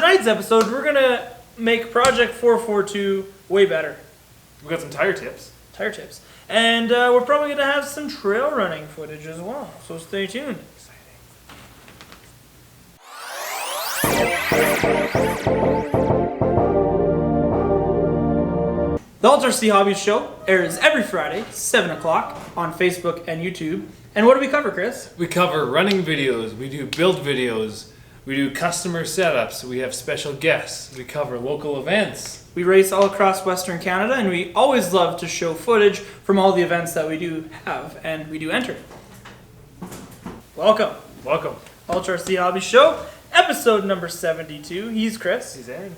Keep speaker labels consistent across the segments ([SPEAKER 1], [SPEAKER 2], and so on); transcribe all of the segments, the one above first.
[SPEAKER 1] tonight's episode, we're going to make Project 442 way better.
[SPEAKER 2] We got some tire tips.
[SPEAKER 1] Tire tips. And we're probably going to have some trail running footage as well. So stay tuned. The TRX Hobbies Show airs every Friday, 7 o'clock on Facebook and YouTube. And what do we cover, Chris?
[SPEAKER 2] We cover running videos, we do build videos, we do customer setups, we have special guests, we cover local events.
[SPEAKER 1] We race all across Western Canada, and we always love to show footage from all the events that we do have and we do enter. Welcome.
[SPEAKER 2] Welcome.
[SPEAKER 1] TRX Hobbies Show, episode number 72. He's Chris.
[SPEAKER 2] He's Aaron.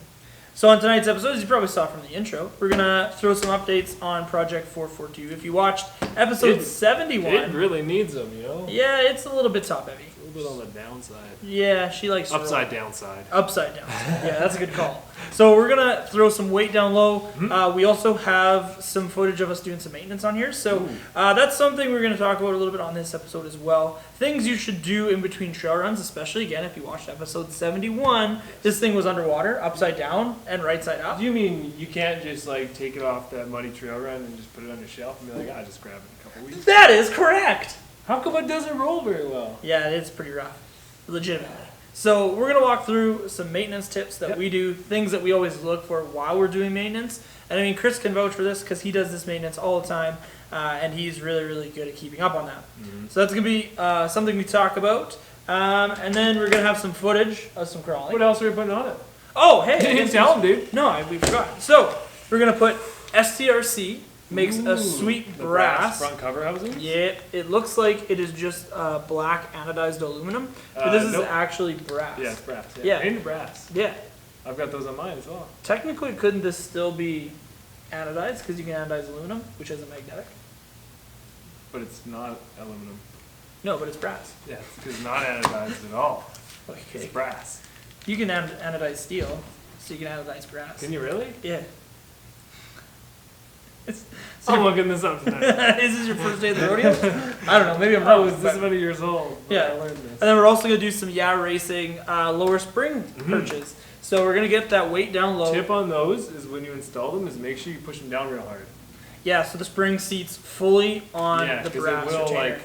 [SPEAKER 1] So on tonight's episode, as you probably saw from the intro, we're going to throw some updates on Project 442. If you watched episode 71...
[SPEAKER 2] It really needs them, you know?
[SPEAKER 1] Yeah, it's a little bit top-heavy.
[SPEAKER 2] A little bit on the downside.
[SPEAKER 1] Yeah, she likes...
[SPEAKER 2] Upside downside.
[SPEAKER 1] Upside down. Yeah, that's a good call. So we're going to throw some weight down low.
[SPEAKER 2] Mm-hmm.
[SPEAKER 1] We also have some footage of us doing some maintenance on here. So that's something we're going to talk about a little bit on this episode as well. Things you should do in between trail runs, especially, again, if you watched episode 71. This thing was underwater, upside down, and right side up.
[SPEAKER 2] Do you mean you can't just like take it off that muddy trail run and just put it on your shelf and be like, I just grab it in a couple weeks?
[SPEAKER 1] That is correct!
[SPEAKER 2] How come it doesn't roll very well?
[SPEAKER 1] Yeah, it's pretty rough. Legitimately. So we're going to walk through some maintenance tips that we do, things that we always look for while we're doing maintenance. And I mean, Chris can vouch for this because he does this maintenance all the time, and he's really, really good at keeping up on that. So that's going to be something we talk about. And then we're going to have some footage of some crawling.
[SPEAKER 2] What else are we putting on it?
[SPEAKER 1] Oh, hey.
[SPEAKER 2] You didn't tell him, dude.
[SPEAKER 1] No, we forgot. So we're going to put STRC. Makes a sweet brass.
[SPEAKER 2] Front cover housing?
[SPEAKER 1] Yeah, it looks like it is just black anodized aluminum, but this is actually brass.
[SPEAKER 2] Yeah, it's brass.
[SPEAKER 1] Yeah.
[SPEAKER 2] And brass.
[SPEAKER 1] Yeah.
[SPEAKER 2] I've got those on mine as well.
[SPEAKER 1] Technically, couldn't this still be anodized? Because you can anodize aluminum, which is a magnetic.
[SPEAKER 2] But it's not aluminum.
[SPEAKER 1] No, but it's brass.
[SPEAKER 2] Yeah, it's not anodized at all.
[SPEAKER 1] Okay.
[SPEAKER 2] It's brass.
[SPEAKER 1] You can anodize steel, so you can anodize brass.
[SPEAKER 2] Can you really?
[SPEAKER 1] Yeah.
[SPEAKER 2] I'm looking this up tonight.
[SPEAKER 1] Is this your first day of the rodeo? I don't know. Maybe I'm wrong.
[SPEAKER 2] I was this many years old.
[SPEAKER 1] Yeah.
[SPEAKER 2] I learned this.
[SPEAKER 1] And then we're also going to do some racing lower spring perches. So we're going to get that weight down low.
[SPEAKER 2] Tip on those is when you install them is make sure you push them down real hard.
[SPEAKER 1] Yeah, so the spring seats fully on the brass
[SPEAKER 2] it will
[SPEAKER 1] retainer.
[SPEAKER 2] like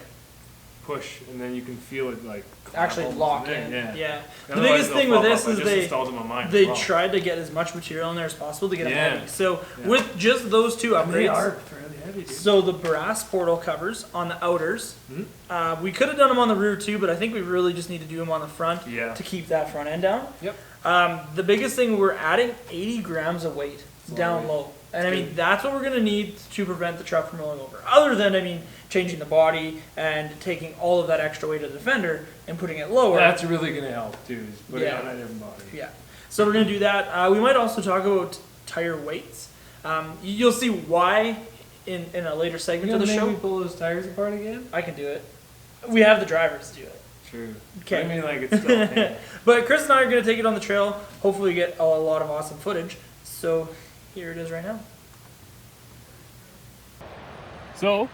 [SPEAKER 2] push and then you can feel it like
[SPEAKER 1] actually lock in.
[SPEAKER 2] Yeah.
[SPEAKER 1] The biggest thing with this is they
[SPEAKER 2] well.
[SPEAKER 1] tried to get as much material in there as possible to get it heavy. So
[SPEAKER 2] Yeah.
[SPEAKER 1] with just those two upgrades,
[SPEAKER 2] They are fairly heavy, dude.
[SPEAKER 1] so the brass portal covers on the outers, we could have done them on the rear too, but I think we really just need to do them on the front to keep that front end down.
[SPEAKER 2] Yep.
[SPEAKER 1] The biggest thing, we're adding 80 grams of weight down low. And I mean, that's what we're going to need to prevent the truck from rolling over. Other than, I mean, changing the body and taking all of that extra weight of the fender and putting it lower.
[SPEAKER 2] That's really going to help too, is put it on that different body.
[SPEAKER 1] Yeah. So we're going to do that. We might also talk about tire weights. You'll see why in a later segment of the show.
[SPEAKER 2] Make me pull those tires apart again?
[SPEAKER 1] I can do it. We have the drivers to do it.
[SPEAKER 2] True.
[SPEAKER 1] Okay.
[SPEAKER 2] I mean, like, it's still pain.
[SPEAKER 1] But Chris and I are going to take it on the trail. Hopefully get a lot of awesome footage. So here it is right now.
[SPEAKER 2] So,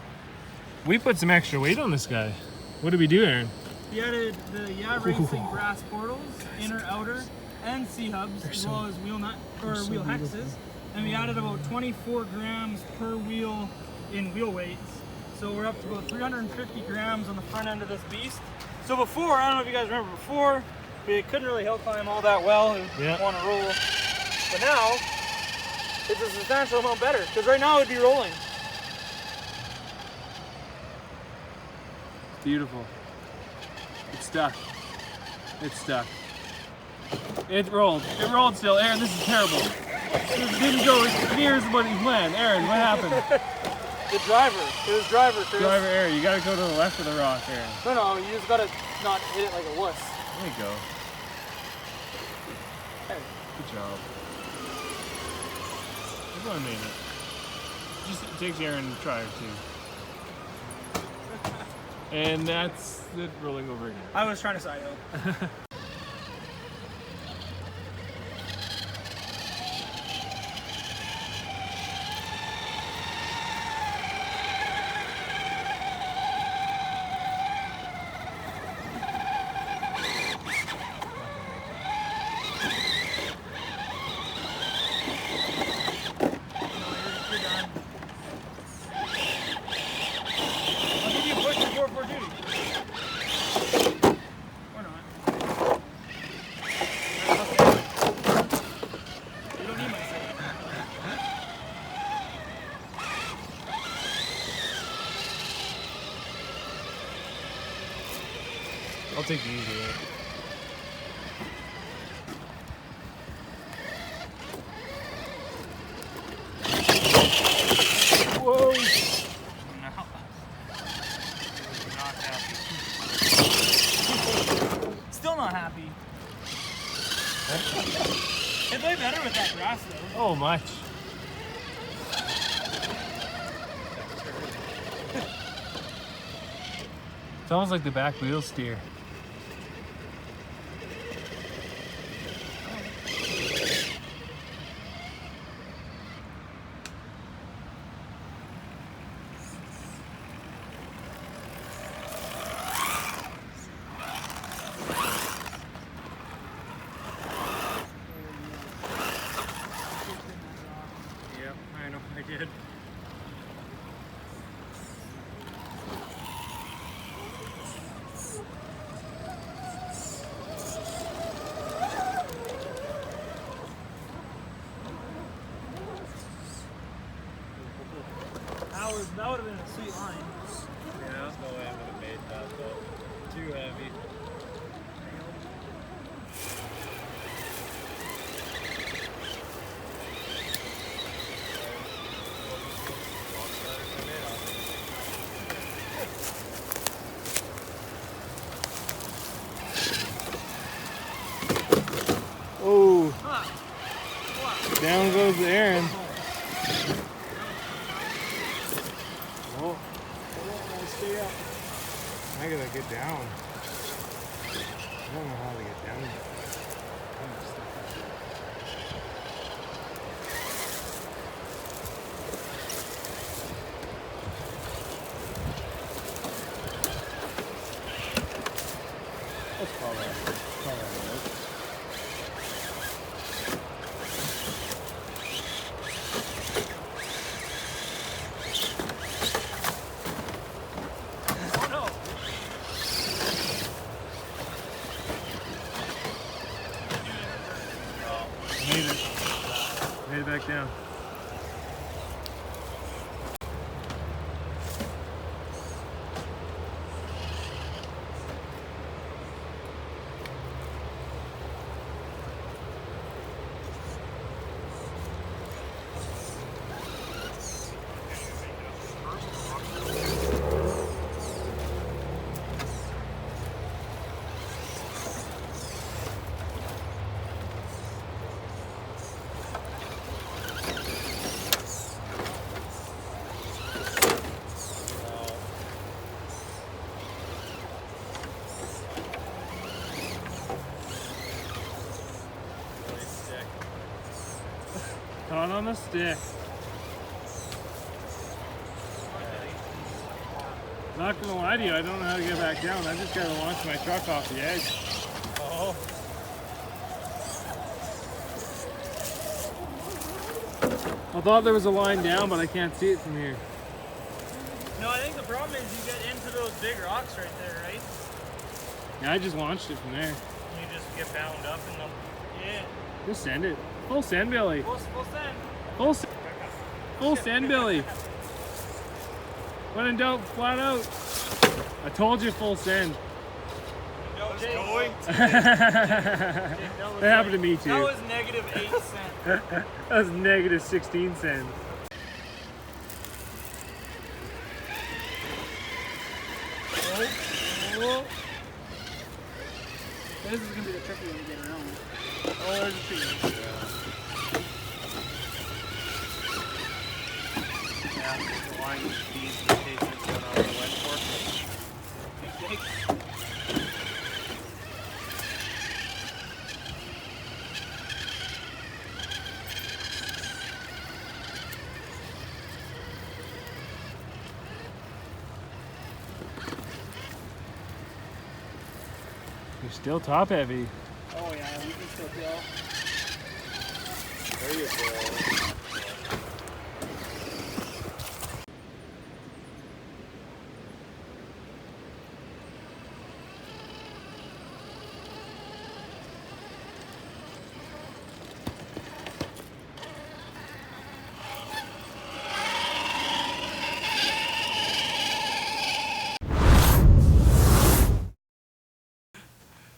[SPEAKER 2] we put some extra weight on this guy. What did we do, Aaron?
[SPEAKER 1] We added the Racing brass portals, inner, outer, and C-hubs, as well as wheel hexes. And we added about 24 grams per wheel in wheel weights. So we're up to about 350 grams on the front end of this beast. So before, I don't know if you guys remember before, we couldn't really hill climb all that well and want to roll. But now, it's a substantial amount better, because right now it'd be rolling.
[SPEAKER 2] Beautiful. It's stuck. It's stuck. It rolled. It rolled still. Aaron, this is terrible. This didn't go as near as what he planned. Aaron, what happened?
[SPEAKER 1] The driver. It was driver, Chris.
[SPEAKER 2] Driver, Aaron, you gotta go to the left of the rock, Aaron.
[SPEAKER 1] No, you just gotta not hit it like a wuss.
[SPEAKER 2] There you go.
[SPEAKER 1] Hey.
[SPEAKER 2] Good job. Everyone made it. Just takes Aaron to try or two. And that's it rolling over again.
[SPEAKER 1] I was trying to side hill.
[SPEAKER 2] take the easy way. Whoa!
[SPEAKER 1] No. Not happy. Still not happy. It'd play better with that grass though.
[SPEAKER 2] Oh, much. It's almost like the back wheel steer.
[SPEAKER 1] Yep, I know, I did. That would have been a sweet line.
[SPEAKER 2] Yeah, there's no way I would have made that, but too heavy. Oh, down goes Aaron. Oh, stay up. I gotta get down. I don't know how to get down. Let's call that. Call that right. Made it back down. Caught on the stick. Not gonna lie to you, I don't know how to get back down. I just gotta launch my truck off the edge. Oh. I thought there was a line down, but I can't see it from here.
[SPEAKER 1] No, I think the problem is you get into those big rocks right there, right?
[SPEAKER 2] Yeah, I just launched it from there.
[SPEAKER 1] You just get bound up in them. Yeah.
[SPEAKER 2] Just send it. Full send, Billy.
[SPEAKER 1] Full send.
[SPEAKER 2] Full send, Billy. When in doubt, flat out. I told you full send.
[SPEAKER 1] That
[SPEAKER 2] happened to me too.
[SPEAKER 1] That was negative 8 cents.
[SPEAKER 2] That was negative 16 cents.
[SPEAKER 1] Oh. This is going to be the tricky one to get around. Oh, there's a tree.
[SPEAKER 2] Yeah, the line speeds in case it's going out of the wet fork. You're still top heavy.
[SPEAKER 1] Oh yeah, we can still tell.
[SPEAKER 2] There you go.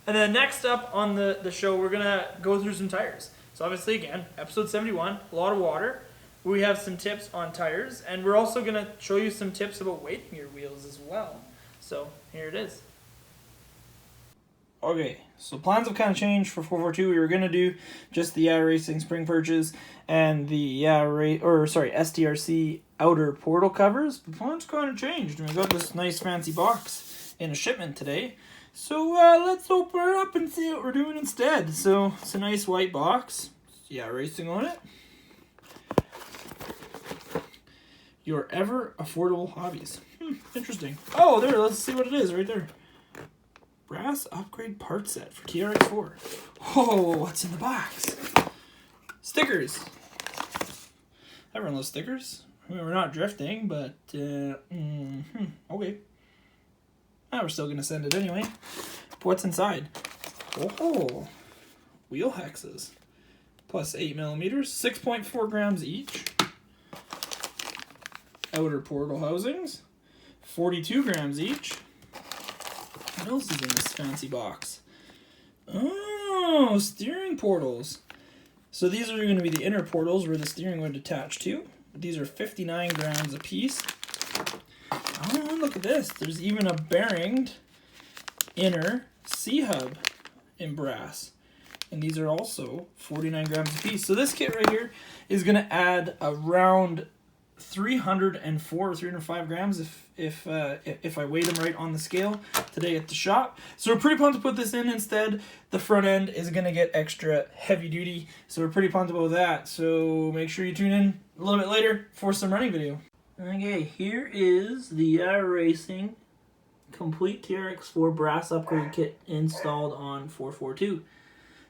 [SPEAKER 1] And then next up on the show, we're gonna go through some tires. So obviously, again, episode 71, a lot of water. We have some tips on tires, and we're also gonna show you some tips about weighting your wheels as well. So here it is. Okay, so plans have kind of changed for 442. We were gonna do just the Racing spring perches and the STRC outer portal covers, but plans kind of changed. We got this nice fancy box in a shipment today, so let's open it up and see what we're doing instead. So it's a nice white box. Racing on it. Your ever affordable hobbies. Interesting. Oh, there. Let's see what it is right there. Brass upgrade part set for TRX-4. Oh, what's in the box? Stickers. Everyone loves stickers. I mean, we're not drifting, but okay. We're still gonna send it anyway. But what's inside? Oh, wheel hexes. Plus 8mm, 6.4 grams each. Outer portal housings, 42 grams each. What else is in this fancy box? Oh, steering portals. So these are going to be the inner portals where the steering would attach to. These are 59 grams a piece. Oh, look at this. There's even a bearinged inner C-hub in brass. And these are also 49 grams a piece. So this kit right here is going to add around 304 or 305 grams if I weigh them right on the scale today at the shop. So we're pretty pumped to put this in instead. The front end is going to get extra heavy duty, so we're pretty pumped about that. So make sure you tune in a little bit later for some running video. Okay, here is the Racing complete TRX-4 brass upgrade kit installed on 442.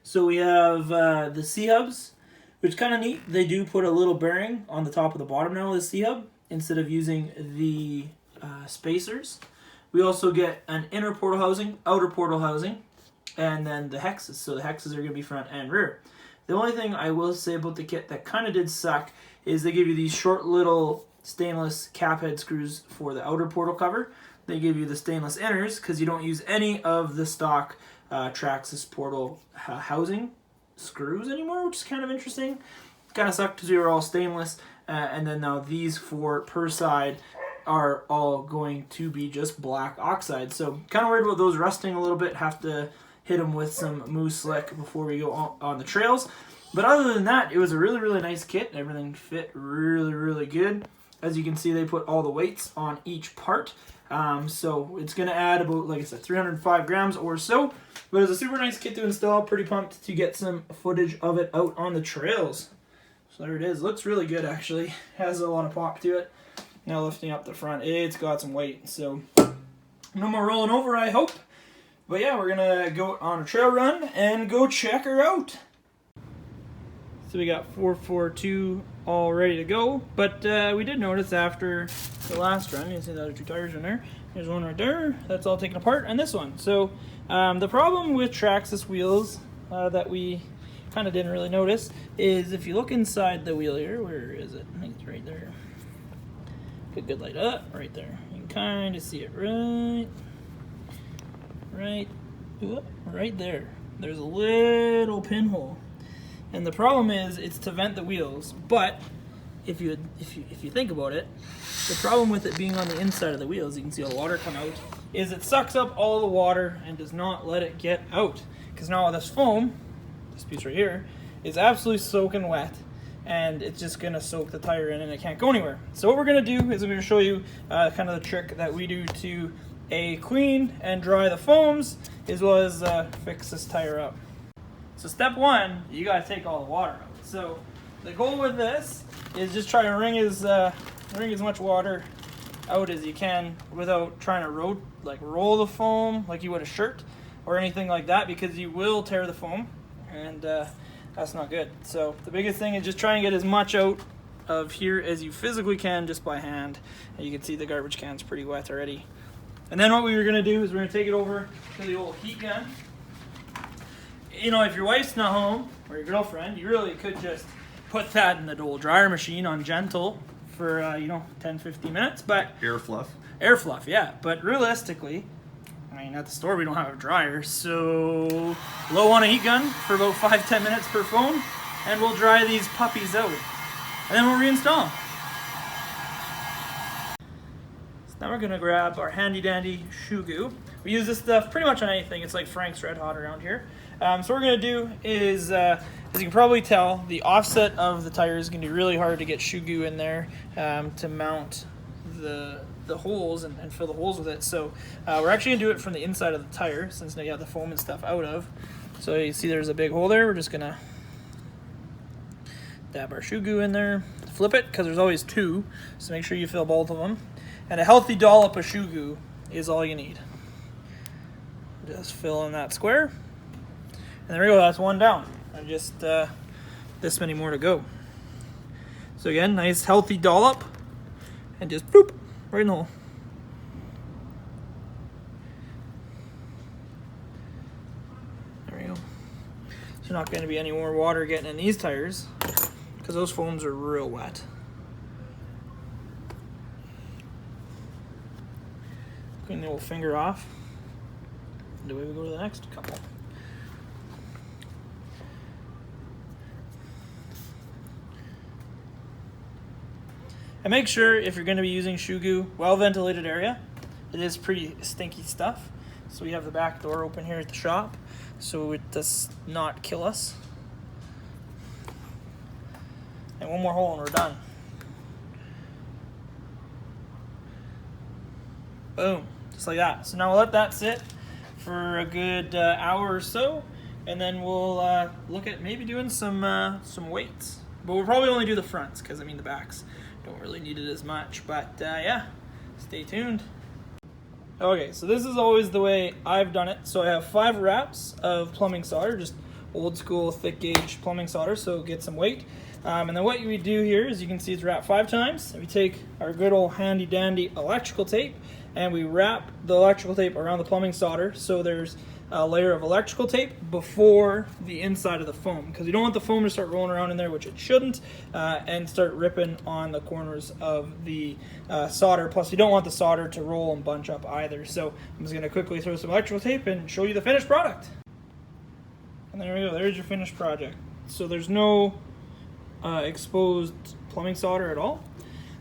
[SPEAKER 1] So we have the C-hubs, which is kind of neat. They do put a little bearing on the top of the bottom now of the C-hub instead of using the spacers. We also get an inner portal housing, outer portal housing, and then the hexes. So the hexes are going to be front and rear. The only thing I will say about the kit that kind of did suck is they give you these short little stainless cap head screws for the outer portal cover. They give you the stainless inners because you don't use any of the stock Traxxas portal housing screws anymore, which is kind of interesting. Kind of sucked because we were all stainless, and then now these 4 per side are all going to be just black oxide. So kind of worried about those rusting a little bit. Have to hit them with some Moose Slick before we go on the trails. But other than that, it was a really, really nice kit. Everything fit really, really good. As you can see, they put all the weights on each part. So it's going to add about, like I said, 305 grams or so. But it's a super nice kit to install. Pretty pumped to get some footage of it out on the trails. So there it is. Looks really good, actually. Has a lot of pop to it. Now lifting up the front, it's got some weight. So no more rolling over, I hope. But yeah, we're going to go on a trail run and go check her out. So we got 442 all ready to go. But we did notice after the last run, you can see the other 2 tires in there. There's one right there. That's all taken apart. And this one. So the problem with Traxxas wheels that we kind of didn't really notice is if you look inside the wheel here, where is it? I think it's right there. Get good light up, right there. You can kind of see it right there. There's a little pinhole, and the problem is it's to vent the wheels. But if you think about it, the problem with it being on the inside of the wheels, you can see all the water come out, is it sucks up all the water and does not let it get out. Because now this foam, this piece right here, is absolutely soaking wet, and it's just going to soak the tire in and it can't go anywhere. So what we're going to do is I'm going to show you kind of the trick that we do to clean and dry the foams, as well as fix this tire up. So step 1, you got to take all the water out. So the goal with this is just try to wring as much water out as you can without trying to roll the foam like you would a shirt or anything like that, because you will tear the foam, and that's not good. So the biggest thing is just try and get as much out of here as you physically can just by hand. And you can see the garbage can's pretty wet already. And then what we were going to do is we're going to take it over to the old heat gun. You know, if your wife's not home, or your girlfriend, you really could just put that in the old dryer machine on gentle for 10-15 minutes. But
[SPEAKER 3] Air fluff.
[SPEAKER 1] Air fluff, yeah. But realistically, I mean, at the store we don't have a dryer, so low on a heat gun for about 5-10 minutes per foam, and we'll dry these puppies out. And then we'll reinstall them. So now we're gonna grab our handy dandy shoe goo. We use this stuff pretty much on anything. It's like Frank's Red Hot around here. So what we're gonna do is, as you can probably tell, the offset of the tire is gonna be really hard to get shoe goo in there to mount the holes and fill the holes with it. So we're actually gonna do it from the inside of the tire, since now you have the foam and stuff out of. So you see there's a big hole there. We're just gonna dab our shoe goo in there, flip it, because there's always two, so make sure you fill both of them. And a healthy dollop of shoe goo is all you need. Just fill in that square. And there we go, that's one down. And just this many more to go. So again, nice healthy dollop. And just boop, right in the hole. There we go. There's not going to be any more water getting in these tires, because those foams are real wet. Clean the old finger off. And away we go to the next couple. And make sure, if you're going to be using shoe goo, well-ventilated area. It is pretty stinky stuff. So we have the back door open here at the shop, so it does not kill us. And one more hole and we're done. Boom, just like that. So now we'll let that sit for a good hour or so, and then we'll look at maybe doing some weights. But we'll probably only do the fronts, because I mean the backs don't really need it as much. But yeah, stay tuned. Okay, so this is always the way I've done it. So I have 5 wraps of plumbing solder, just old school thick gauge plumbing solder, so get some weight. And then what we do here is, you can see it's wrapped 5 times. And we take our good old handy dandy electrical tape, and we wrap the electrical tape around the plumbing solder, so there's a layer of electrical tape before the inside of the foam, because you don't want the foam to start rolling around in there, which it shouldn't, and start ripping on the corners of the solder. Plus you don't want the solder to roll and bunch up either. So I'm just going to quickly throw some electrical tape and show you the finished product. And there we go, there's your finished project. So there's no exposed plumbing solder at all.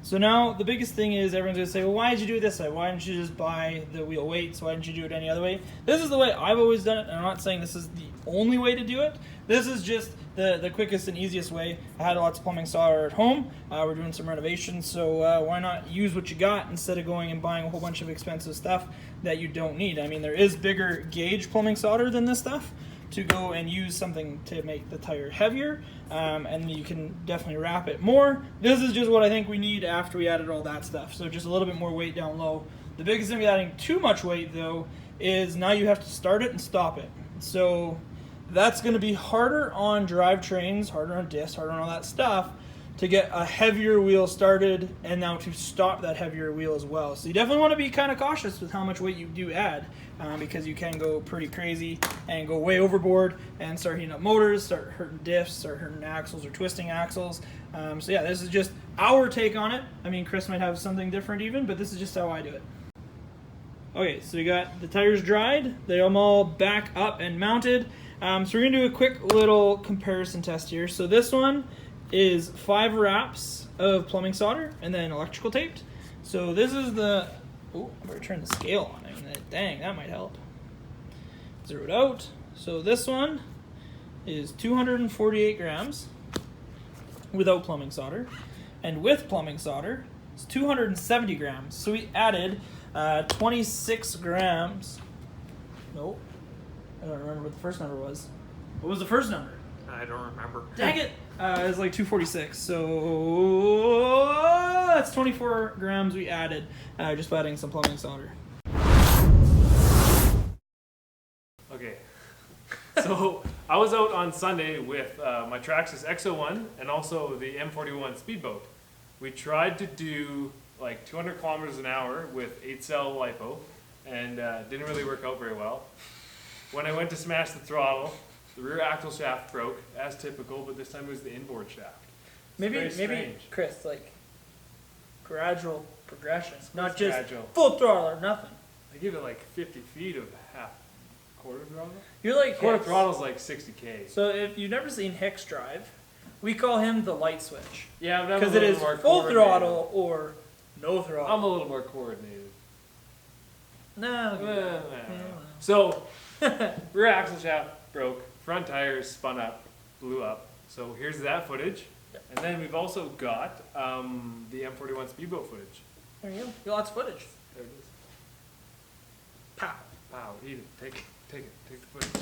[SPEAKER 1] So now the biggest thing is, everyone's going to say, well, why did you do it this way? Why didn't you just buy the wheel weights? Why didn't you do it any other way? This is the way I've always done it, and I'm not saying this is the only way to do it. This is just the quickest and easiest way. I had lots of plumbing solder at home. We're doing some renovations, so why not use what you got instead of going and buying a whole bunch of expensive stuff that you don't need. I mean, there is bigger gauge plumbing solder than this stuff, to go and use something to make the tire heavier, and you can definitely wrap it more. This is just what I think we need after we added all that stuff, so just a little bit more weight down low. The biggest thing with adding too much weight, though, is now you have to start it and stop it. So that's going to be harder on drivetrains, harder on discs, harder on all that stuff, to get a heavier wheel started, and now to stop that heavier wheel as well. So you definitely want to be kind of cautious with how much weight you do add, because you can go pretty crazy and go way overboard and start heating up motors, start hurting diffs, start hurting axles or twisting axles. So yeah, this is just our take on it. I mean, Chris might have something different even, but this is just how I do it. Okay, so we got the tires dried. They're all back up and mounted. So we're going to do a quick little comparison test here. So this one is 5 wraps of plumbing solder and then electrical taped. So this is the, oh, I better turn the scale on. I mean, dang, that might help. Zero it out. So this one is 248 grams without plumbing solder, and with plumbing solder it's 270 grams. So we added 26 grams. Nope, I don't remember what the first number was. What was the first number?
[SPEAKER 2] I don't remember.
[SPEAKER 1] Dang it! It was like 246, so that's 24 grams we added just by adding some plumbing solder.
[SPEAKER 2] Okay, so I was out on Sunday with my Traxxas X01 and also the M41 speedboat. We tried to do like 200 kilometers an hour with 8-cell LiPo, and didn't really work out very well. When I went to smash the throttle, the rear axle shaft broke, as typical, but this time it was the inboard shaft.
[SPEAKER 1] Maybe Chris, like gradual progression, not just
[SPEAKER 2] gradual.
[SPEAKER 1] full throttle or nothing.
[SPEAKER 2] I give it like 50 feet of half quarter throttle.
[SPEAKER 1] You're like
[SPEAKER 2] Quarter
[SPEAKER 1] Hicks.
[SPEAKER 2] throttle's like 60k.
[SPEAKER 1] So if you've never seen Hicks drive, we call him the light switch.
[SPEAKER 2] Yeah,
[SPEAKER 1] because it is full throttle or no throttle.
[SPEAKER 2] I'm a little more coordinated.
[SPEAKER 1] No.
[SPEAKER 2] So, rear axle shaft broke, front tires spun up, blew up. So here's that footage. And then we've also got the M41 speedboat footage.
[SPEAKER 1] There you go. Lots of footage.
[SPEAKER 2] There it is.
[SPEAKER 1] Pow.
[SPEAKER 2] Wow, eat it. Take the footage.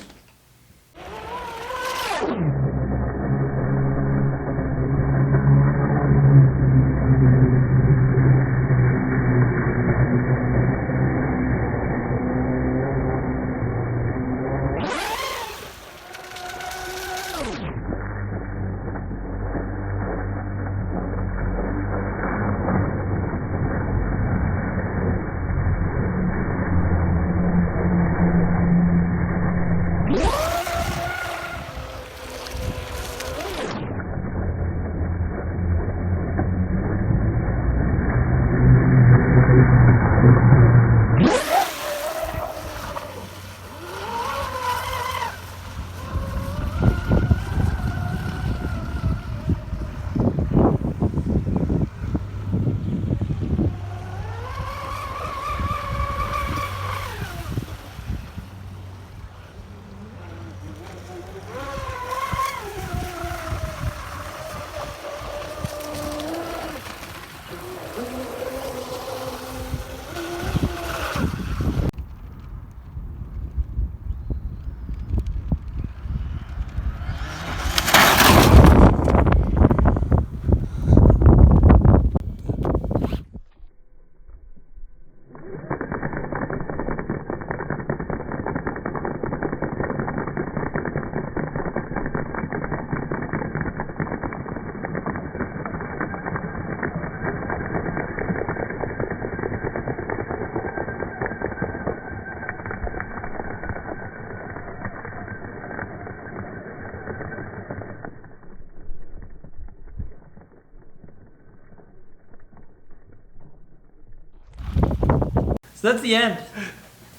[SPEAKER 1] So that's the end.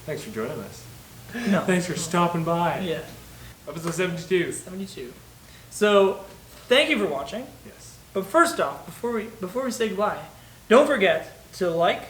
[SPEAKER 2] Thanks for joining us.
[SPEAKER 1] No.
[SPEAKER 2] Thanks for stopping by.
[SPEAKER 1] Yeah.
[SPEAKER 2] Episode 72.
[SPEAKER 1] 72. So, thank you for watching.
[SPEAKER 2] Yes.
[SPEAKER 1] But first off, before we say goodbye, don't forget to like,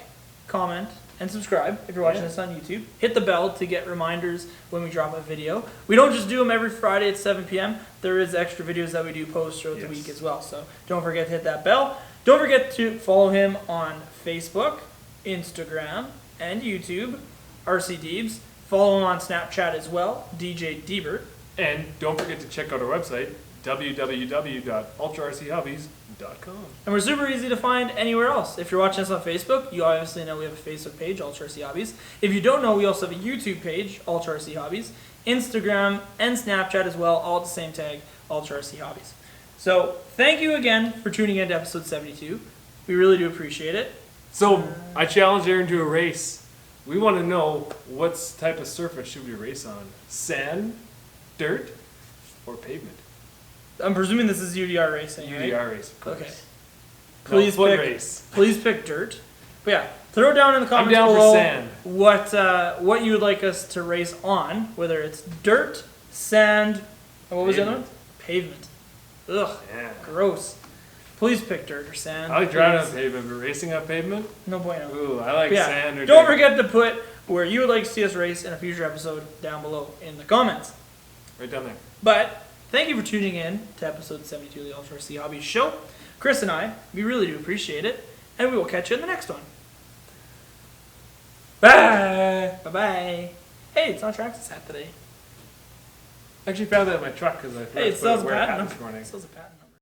[SPEAKER 1] comment, and subscribe if you're watching this on YouTube. Hit the bell to get reminders when we drop a video. We don't just do them every Friday at 7 p.m. There is extra videos that we do post throughout the week as well. So don't forget to hit that bell. Don't forget to follow him on Facebook, Instagram, and YouTube, RC Deebs. Follow him on Snapchat as well, DJ Deebert.
[SPEAKER 2] And don't forget to check out our website, www.ultrarchobbies.com.
[SPEAKER 1] And we're super easy to find anywhere else. If you're watching us on Facebook, you obviously know we have a Facebook page, Ultra RC Hobbies. If you don't know, we also have a YouTube page, Ultra RC Hobbies, Instagram, and Snapchat as well, all at the same tag, Ultra RC Hobbies. So thank you again for tuning in to episode 72. We really do appreciate it.
[SPEAKER 2] So I challenged Aaron to a race. We want to know what type of surface should we race on? Sand, dirt, or pavement?
[SPEAKER 1] I'm presuming this is UDR racing, right?
[SPEAKER 2] UDR race, of course.
[SPEAKER 1] Okay.
[SPEAKER 2] Please
[SPEAKER 1] Please pick dirt. But yeah, throw down in the comments
[SPEAKER 2] down
[SPEAKER 1] below
[SPEAKER 2] for sand.
[SPEAKER 1] What you would like us to race on, whether it's dirt, sand, and what was the other one? Pavement. Ugh,
[SPEAKER 2] Yeah.
[SPEAKER 1] gross. Please pick dirt or sand.
[SPEAKER 2] I like driving on pavement, but racing on pavement?
[SPEAKER 1] No bueno.
[SPEAKER 2] Ooh, I like
[SPEAKER 1] Yeah,
[SPEAKER 2] sand or
[SPEAKER 1] don't
[SPEAKER 2] dirt.
[SPEAKER 1] forget to put where you would like to see us race in a future episode down below in the comments.
[SPEAKER 2] Right down there.
[SPEAKER 1] But thank you for tuning in to episode 72 of the Ultra RC Hobbies Show. Chris and I, we really do appreciate it, and we will catch you in the next one. Bye! Bye-bye. Hey, it's on Traxxas hat today.
[SPEAKER 2] I actually found that in my truck because I
[SPEAKER 1] Hey, it
[SPEAKER 2] forgot
[SPEAKER 1] sells
[SPEAKER 2] to
[SPEAKER 1] a
[SPEAKER 2] wear a hat
[SPEAKER 1] patent.
[SPEAKER 2] this morning.
[SPEAKER 1] It sells a patent.